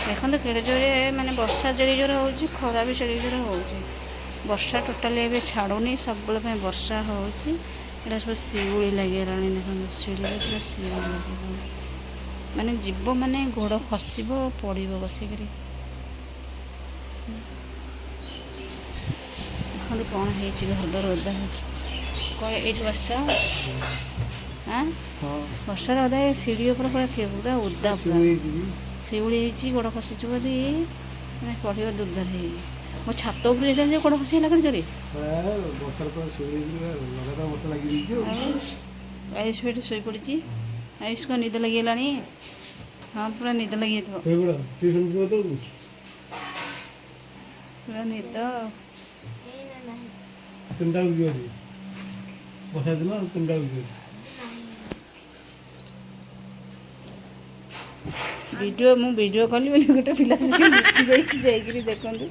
ଦେଖନ୍ତୁ କେଡ଼େ ଜୋରେ ମାନେ ବର୍ଷା ଯେଡ଼େ ଜୋରେ ହେଉଛି, ଖରା ବି ସେଡ଼େ ଜୋରେ ହେଉଛି। ବର୍ଷା ଟୋଟାଲି ଏବେ ଛାଡ଼ୁନି, ସବୁବେଳେ ପାଇଁ ବର୍ଷା ହେଉଛି। ଏଇଟା ସବୁ ଶିଉଳି ଲାଗିଗଲାଣି, ଦେଖନ୍ତୁ ସିଡ଼ିରେ ପୁରା ଶିଉଳି ଲାଗିଗଲାଣି। ମାନେ ଯିବ ମାନେ ଗୋଡ଼ ଖସିବ, ପଡ଼ିବ ବସିକରି। ଦେଖନ୍ତୁ କ'ଣ ହେଇଛି, ଘରଦ୍ୱାର ଓଦା ହେଇଛି। କ'ଣ ଏଇଠି ବସିଛ? ବର୍ଷାରେ ଓଦା ହେଇ ସିଡ଼ି ଉପରେ ପୁରା ଓଦା, ପୁରା ଶିଉଳି ହେଇଛି, ଗୋଡ଼ ଖସିଯିବ ଯଦି ମାନେ ପଡ଼ିବ ଦୁର୍ଦ୍ଦାର ହେଇକି। ମୋ ଛାତ ଉପରେ ଯାଇଥାନ୍ତି ଯେ ଗୋଡ଼ ଖସିଗଲା କ'ଣ ଜୋରେ। ଆୟୁଷ ଏଠି ଶୋଇପଡ଼ିଛି। ଆୟୁଷ କ'ଣ ନିଦ ଲାଗିଗଲାଣି? ହଁ, ପୁରା ନିଦ ଲାଗିଯାଇଥିବ, ପୁରା ନିଦ। ମୁଁ ଭିଡ଼ିଓ କଲି ବୋଲି ଗୋଟେ ପିଲା ଲୁଚି ଯାଇଛି, ଯାଇକିରି ଦେଖନ୍ତୁ।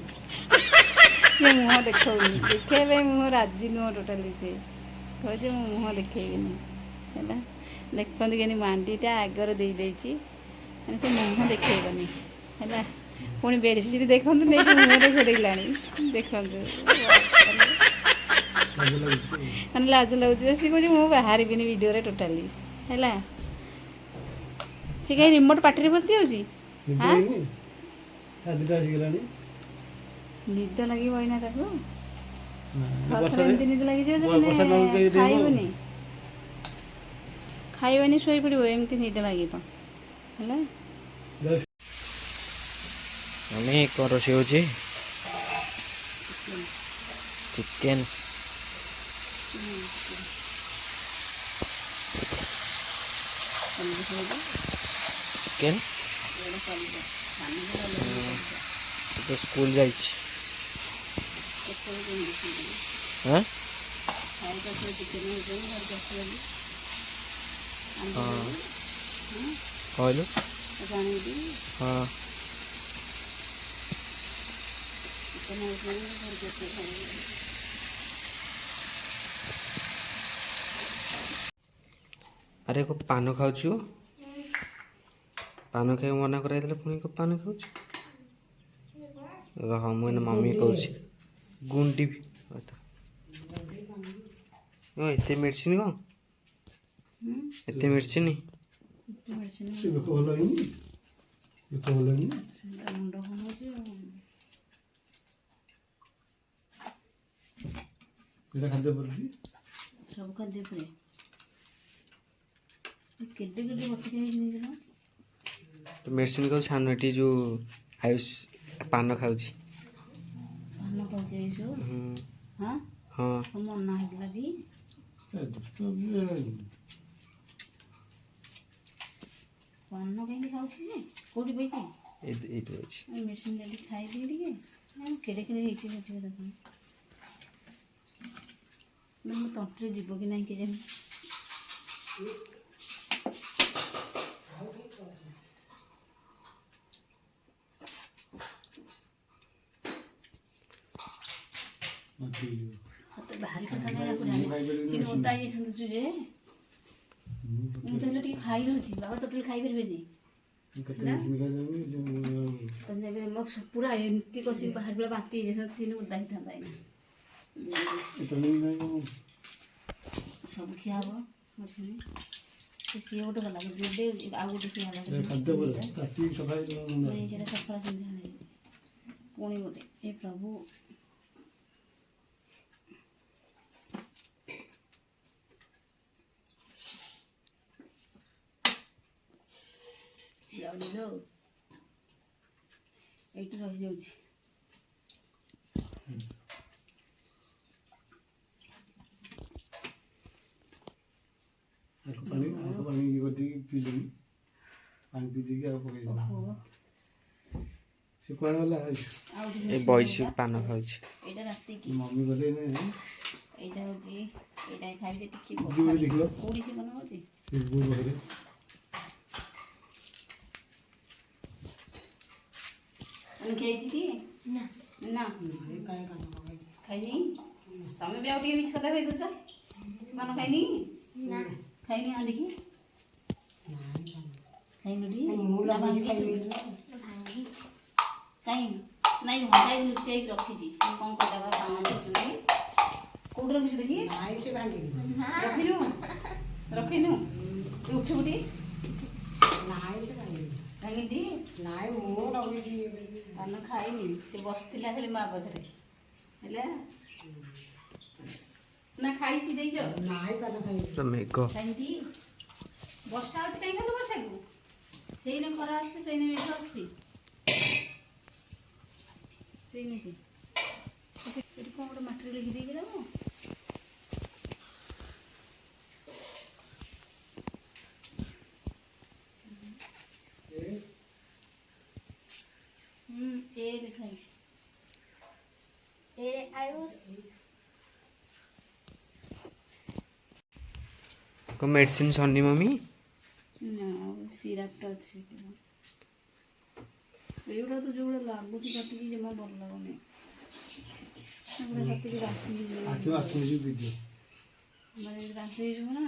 ସେ ମୁହଁ ଦେଖାଉନି, ଦେଖାଇବା ପାଇଁ ମୁହଁ ରାଜି ନୁହଁ ଟୋଟାଲି। ସେ କହୁଛି ମୁଁ ମୁହଁ ଦେଖେଇବିନି ହେଲା। ଦେଖନ୍ତୁ କେମିତି ମାଣ୍ଡିଟା ଆଗରେ ଦେଇଛି, ମାନେ ସେ ମୁହଁ ଦେଖେଇବନି ହେଲା। ପୁଣି ବେଡ଼ସିଟ୍ ଦେଖନ୍ତୁ ନେଇକି ମୁହଁରେ ଘୋଡ଼େଇଲାଣି, ଦେଖନ୍ତୁ। ମାନେ ଲାଜ ଲାଗୁଛି। ସେ କହୁଛି ମୁଁ ବାହାରିବିନି ଭିଡ଼ିଓରେ ଟୋଟାଲି ହେଲା। ସେ କାହିଁ ରିମୋଟ୍ ପାଟିରେ ଭର୍ତ୍ତି ହେଉଛି। ନିଦ ଲାଗିବ ଏଇନା ତାକୁ, ଏମିତି ନିଦ ଲାଗିଯିବ ଯେ ଖାଇବନି, ଶୋଇପଡ଼ିବ, ଏମିତି ନିଦ ଲାଗିବ ହେଲା। ଆମେ କ'ଣ ରୋଷେଇ ହେଉଛି? ଚିକେନ୍। ଚିକେନ୍ ତ ସ୍କୁଲ ଯାଇଛି। ହଁ, କହିଲୁ? ହଁ, ଆରେ ପାନ ଖାଉଛୁ? ପାନ ଖାଇବାକୁ ମନା କରାଯାଇଥିଲା, ପୁଣି ପାନ ଖାଉଛୁ? ରହ, ମୁଁ ଏଇନା ମମି କହୁଛି। ଗୁଣ୍ଡି ବି ଏତେ ମେଡ଼ିସିନ କ'ଣ? ଏତେ ମେଡ଼ିସିନ? ସବୁ ଖାଦ୍ୟ ପରେ କେତେ ବତିକା ହେଇଛି। ମେଡ଼ିସିନ ଖାଉ ସାନ ଏଠି ଯେଉଁ ଆୟୁଷ ପାନ ଖାଉଛି। ପାନ ଖାଉଛି ଆୟୁଷ? ହଁ ହଁ, ମନା ହେଇଥିଲା ଟି। ପାନ କାହିଁକି ଖାଉଛି ଯେ? କୋଉଠି ବଇଛି? ଏଇଠି ଅଛି। ମେଡ଼ିସିନ ଟିକେ ଖାଇଦିଏ ଟିକେ। କେଡ଼େ କେଡ଼େ ହେଇଛି ଦେଖିବ, ଦେଖନ୍ତୁ। ମୋ ତଣ୍ଟିରେ ଯିବ କି ନାହିଁ କେଜାଣି। ଭାରି କଥା ନାହିଁ, ଓଦା ହେଇଯାଇଥାନ୍ତୁ ଯେ ମୁଁ ତ ହେଲେ ଟିକେ ଖାଇଦେଉଛି। ବାବା ଟୋଟାଲି ଖାଇପାରିବେନି, ପୁରା ଏମିତି କଷିକି ବାହାରି ପୁରା ବାନ୍ତି ହେଇଯାଇଥାନ୍ତା, ଓଦା ହେଇଥାନ୍ତା ଏଇନା। ସବୁ ଖିଆ ହବ। ସିଏ ଗୋଟେ ଗଲା, ଆଉ ଗୋଟେ ଖିଆ ହେଲା, ସେଇଟା ସକାଳ ସନ୍ଧ୍ୟା ନେଇ ପୁଣି ଗୋଟେ। ଏ ପ୍ରଭୁ, ଏଇଠି ରହିଯାଉଛି। ଏ ବୟସ ପାନ ଖାଉଛି। ଏଇଟା ରାତିକି ଏଇଟା ହେଉଛି, ଏଇଟା ଖାଇବି ଯେ ଟିକେ କୋଉଠି ସେ ମନେ ହେଉଛି। ଖାଇଛି କି ନା? ଖାଇନି। ତମେ ବି ଆଉ ଟିକେ ମିଛ କଥା କହିଦଉଛ। ପାନ ଖାଇନି? ଖାଇନି। ଆ ଦେଖି ଖାଇନୁ ଟିକେ। ନାଇଁ ନାଇଁ ଘଣ୍ଟାଏ ଲୁଚେଇକି ରଖିଛି କ'ଣ କହିଲା ବା କାମ କରୁଛନ୍ତି କୋଉଠି ରଖିଛୁ ଦେଖି ନାଇଁ ସେ ଭାଙ୍ଗିନି ରଖିନୁ ଉଠିବୁ ଟିକେ ନାଇଁ ସେ ଭାଙ୍ଗିନି ଭାଙ୍ଗିଟି ନାଇଁ ମୁଁ ଲଗେଇଛି ପାନ ଖାଇନି ସେ ବସିଥିଲା ଖାଲି ମା ପାଖରେ ହେଲା ନା ଖାଇଛି ଦେଇଛ ନାଇଁ ପାନ ଖାଇନି ପୁରା ମେଘ ଖାଇନ୍ତି ବର୍ଷା ହଉଛି କାହିଁ ଖାଲି ବର୍ଷାକୁ ସେଇନେ ଖରା ଆସୁଛି ସେଇନେ ମେଘ ଆସୁଛି ସେଇନେ ଏଠି କ'ଣ ଗୋଟେ ମାଟିରେ ଲେଖି ଦେଇକି ଦେବ ଏ ଲେଖା ହେଇଛି କ'ଣ ମେଡ଼ିସିନ୍ ସରିନି ମମି ନା ସିରାପଟା ଅଛି ଏଇଗୁଡ଼ା ତ ଯେଉଁଗୁଡ଼ା ଲାଗୁଛି କାଟିକି ଜମା ଭଲ ଲାଗୁନି ସେଗୁଡ଼ା କାଟିକି ବାନ୍ତି ହେଇଯିବ ମାନେ ବାନ୍ତି ହେଇଯିବ ନା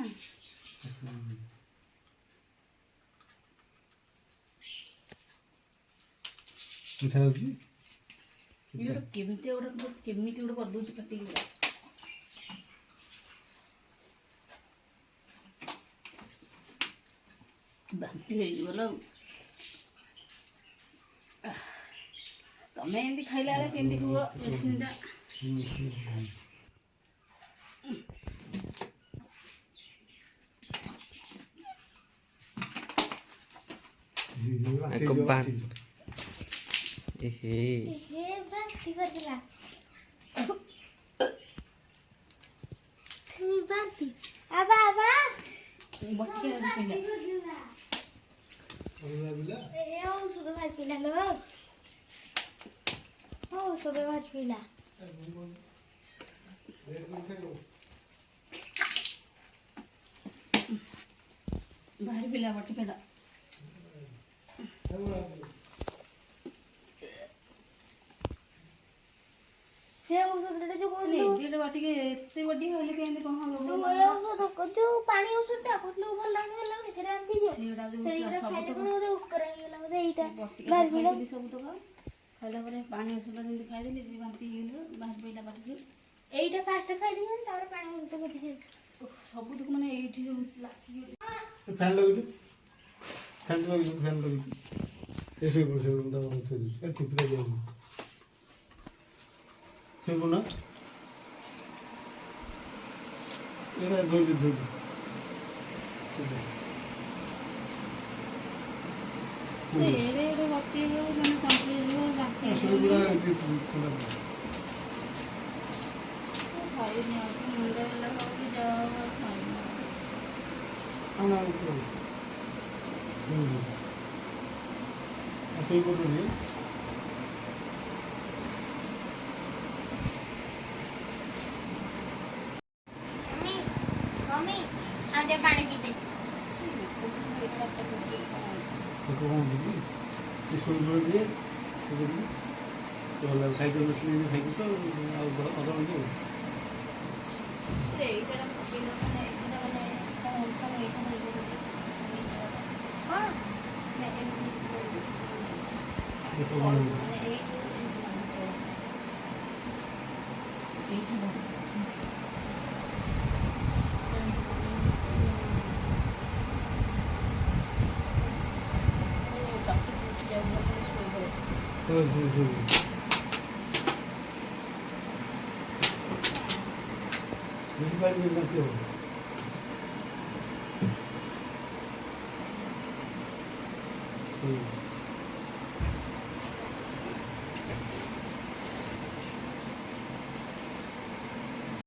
ମିଠା ଲାଗୁଛି ଏଗୁଡ଼ା କେମିତି ଗୋଟେ କରିଦେଉଛି କାଟିକି ଗୁଡ଼ା ବାନ୍ତି ହେଇଗଲା ଆଉ ତମେ ଏମିତି ଖାଇଲା ବେଳେ କେମିତି କୁହ ମେଡ଼ିସିନଟା ଏକ ବାନ୍ତି ଏହେ ବାନ୍ତି କରିଦେଲା ବାନ୍ତି ଆବା ଆବା ବଟିକା ପିଲା ଔଷଧ ଭାରି ପିଲା ଲୋ ଔଷଧ ଭାରି ପିଲା ବାହାରି ପିଲା ବଟିକାଟା ସେ ଔଷଧଟା ଯୋଉ କହୁଥିଲୁ ଏତେ ବଟିକା ଏତେ ବଟିକା ହେଲେ କେମିତି କ'ଣ ହବ ଯୋଉ ପାଣି ଔଷଧଟା କହୁଥିଲୁ ଭଲ ଲାଗୁନି ସେଟା ଆଣିକି ଦିଅ ସେଇଟା ସେଇଟା ସବୁ ଖାଇଲେ ତ ବୋଧେ ଉପକାର ହେଇଗଲା ବୋଧେ ଏଇଟା ବଟିକା ବାହାରି ପିଲା ଖାଇଦେଲି ସବୁ ତକ ଖାଇଲା ପରେ ପାଣି ଔଷଧ ଯେମିତି ଖାଇଦେଲି ସେ ବାନ୍ତି ହେଇଗଲା ବାହାରି ପଡ଼ିଲା ପାଟିରୁ ଏଇଟା ଫାଷ୍ଟ ଖାଇଦେଇଛନ୍ତି ତାପରେ ପାଣି ଔଷଧ କରିଦେଇଛନ୍ତି ସବୁତକ ମାନେ ଏଇଠି ଯୋଉ ଲାଖିକି ଫ୍ୟାନ୍ ଲଗେଇଲୁ ଫ୍ୟାନ୍ ଲଗେଇଲୁ ଏସବୁ ଠିପିଟା ଦିଅନ୍ତୁ ଶୋଇବୁ ନା ଏଇଟା ଧୋଇଛି ଏରେ ବଟି ହେଇଯିବ ମାନେ ତଣ୍ଟି ହେଇଯିବ ବାନ୍ତି ଶୋଇବୁଡ଼ା ଖାଇନି ଆଉ ମୁଣ୍ଡ ହେଲା ହେଉଛି ଯାହା ଖାଇନି ଶୋଇପଡ଼ୁନି ମମି ଆଉ ଟିକେ ପାଣି ପିଇଦେ ଶୋଇପଡ଼ ଟିକେ ଖାଇକି ବସିଲି ଖାଇକି ତ ଆଉ ଅଧଘଣ୍ଟେ ଏଇଟା ପକେଇଲା ମାନେ ଏଇଟା ମାନେ କ'ଣ ଅନୁସାରେ ଏଇଟା କ'ଣ ବୁଝିପାରିବି ନାଚ ହୁଁ